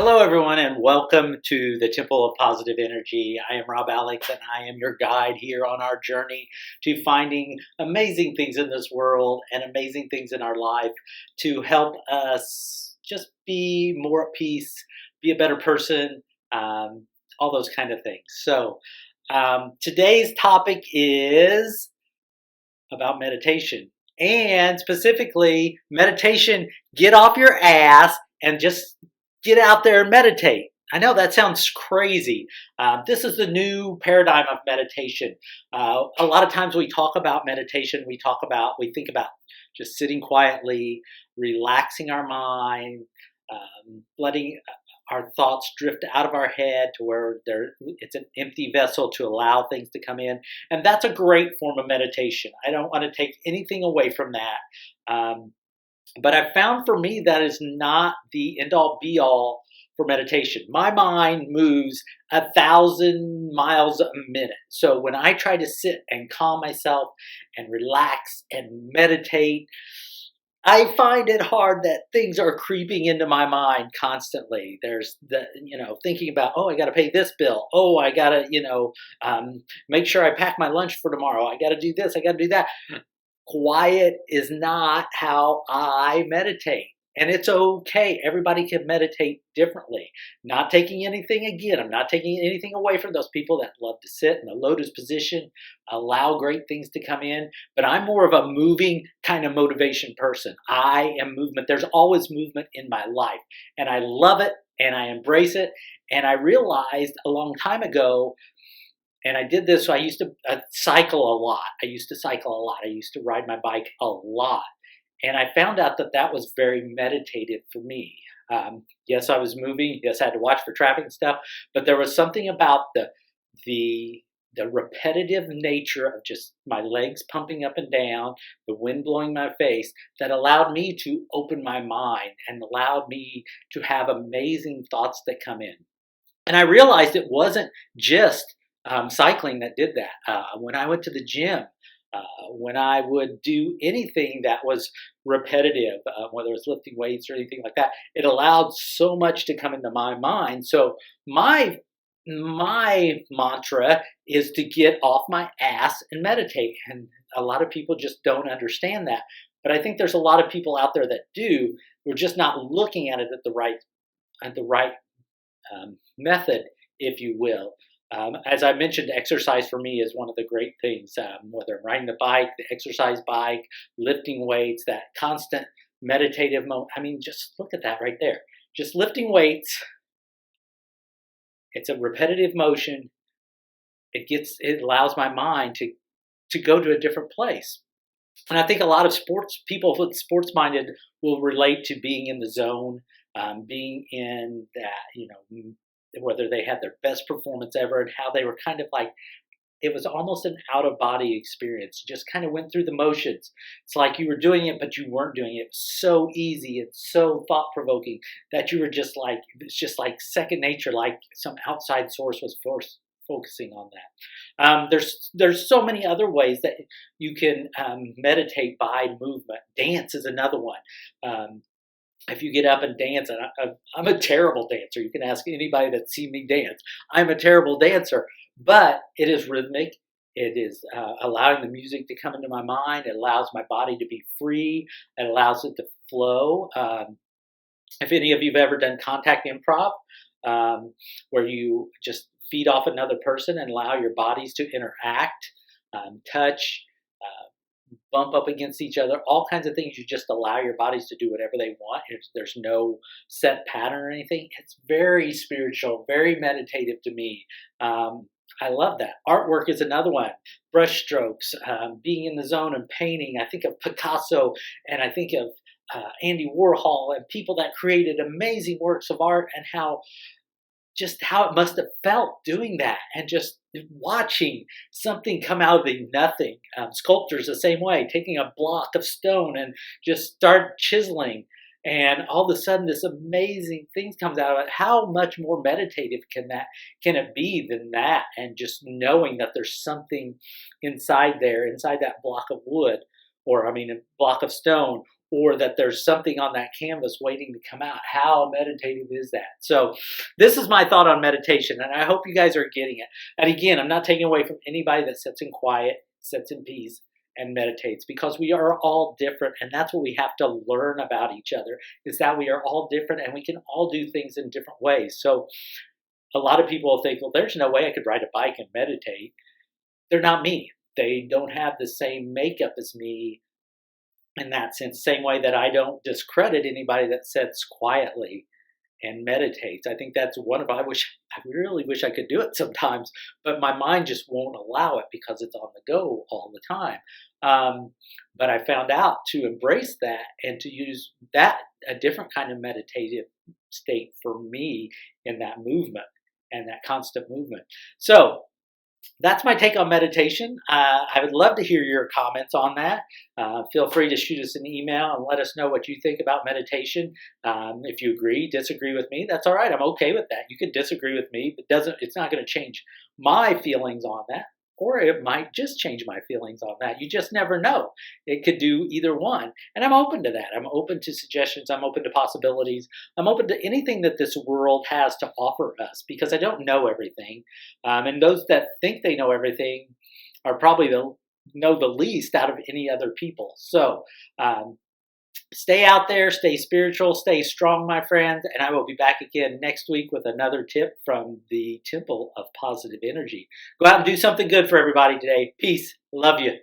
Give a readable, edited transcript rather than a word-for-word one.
Hello, everyone, and welcome to the Temple of Positive Energy. I am Rob Alex, and I am your guide here on our journey to finding amazing things in this world and amazing things in our life to help us just be more at peace, be a better person, all those kind of things. So, today's topic is about meditation, and specifically meditation. Get off your ass and just get out there and meditate. I know that sounds crazy. This is the new paradigm of meditation. A lot of times we talk about meditation, we think about just sitting quietly, relaxing our mind, letting our thoughts drift out of our head to where it's an empty vessel to allow things to come in. And that's a great form of meditation. I don't want to take anything away from that. But I found for me that is not the end-all be-all for meditation. My mind moves 1,000 miles a minute. So when I try to sit and calm myself and relax and meditate, I find it hard that things are creeping into my mind constantly. There's thinking about, oh, I got to pay this bill. Oh, I got to, make sure I pack my lunch for tomorrow. I got to do this. I got to do that. Quiet is not how I meditate. And it's okay. Everybody can meditate differently. Not taking anything again. I'm not taking anything away from those people that love to sit in the lotus position, allow great things to come in. But I'm more of a moving kind of motivation person. I am movement. There's always movement in my life. And I love it and I embrace it. And I realized a long time ago, and I did this, so I used to cycle a lot. I used to ride my bike a lot. And I found out that that was very meditative for me. Yes, I was moving. Yes, I had to watch for traffic and stuff. But there was something about the repetitive nature of just my legs pumping up and down, the wind blowing my face, that allowed me to open my mind and allowed me to have amazing thoughts that come in. And I realized it wasn't just cycling that did that. When I went to the gym, when I would do anything that was repetitive, whether it's lifting weights or anything like that, it allowed so much to come into my mind. So my mantra is to get off my ass and meditate. And a lot of people just don't understand that. But I think there's a lot of people out there that do. We're just not looking at it at the right method, if you will. As I mentioned, exercise for me is one of the great things, whether I'm riding the bike, the exercise bike, lifting weights, that constant meditative moment. I mean, just look at that right there. Just lifting weights. It's a repetitive motion. It allows my mind to go to a different place. And I think a lot of people with sports-minded will relate to being in the zone, being in that, whether they had their best performance ever and how they were kind of like, it was almost an out-of-body experience. You just kind of went through the motions. It's like you were doing it, but you weren't doing it. It was so easy and so thought-provoking that you were just like, it's just like second nature, like some outside source was focusing on that. There's so many other ways that you can meditate by movement. Dance is another one. If you get up and dance, and I'm a terrible dancer. You can ask anybody that's seen me dance. I'm a terrible dancer, but it is rhythmic. It is allowing the music to come into my mind. It allows my body to be free. It allows it to flow. If any of you have ever done contact improv, where you just feed off another person and allow your bodies to interact, touch, bump up against each other, all kinds of things. You just allow your bodies to do whatever they want. There's no set pattern or anything. It's very spiritual, very meditative to me. I love that. Artwork is another one. Brush strokes, being in the zone and painting. I think of Picasso and I think of Andy Warhol and people that created amazing works of art, and how it must have felt doing that and just watching something come out of the nothing. Sculptors the same way, taking a block of stone and just start chiseling, and all of a sudden this amazing thing comes out of it. How much more meditative can it be than that? And just knowing that there's something inside that block of wood, or a block of stone, or that there's something on that canvas waiting to come out. How meditative is that? So this is my thought on meditation, and I hope you guys are getting it. And again, I'm not taking away from anybody that sits in quiet, sits in peace, and meditates, because we are all different, and that's what we have to learn about each other, is that we are all different and we can all do things in different ways. So a lot of people think, well, there's no way I could ride a bike and meditate. They're not me. They don't have the same makeup as me in that sense, same way that I don't discredit anybody that sits quietly and meditates. I think that's one of, I really wish I could do it sometimes, but my mind just won't allow it because it's on the go all the time. But I found out to embrace that and to use that, a different kind of meditative state for me in that movement and that constant movement. So that's my take on meditation. I would love to hear your comments on that. Feel free to shoot us an email and let us know what you think about meditation. If you agree, disagree with me, that's all right. I'm okay with that. You can disagree with me, but it's not going to change my feelings on that. Or it might just change my feelings on that. You just never know. It could do either one. And I'm open to that. I'm open to suggestions. I'm open to possibilities. I'm open to anything that this world has to offer us, because I don't know everything. And those that think they know everything are probably know the least out of any other people. So stay out there, stay spiritual, stay strong, my friends, and I will be back again next week with another tip from the Temple of Positive Energy. Go out and do something good for everybody today. Peace. Love you.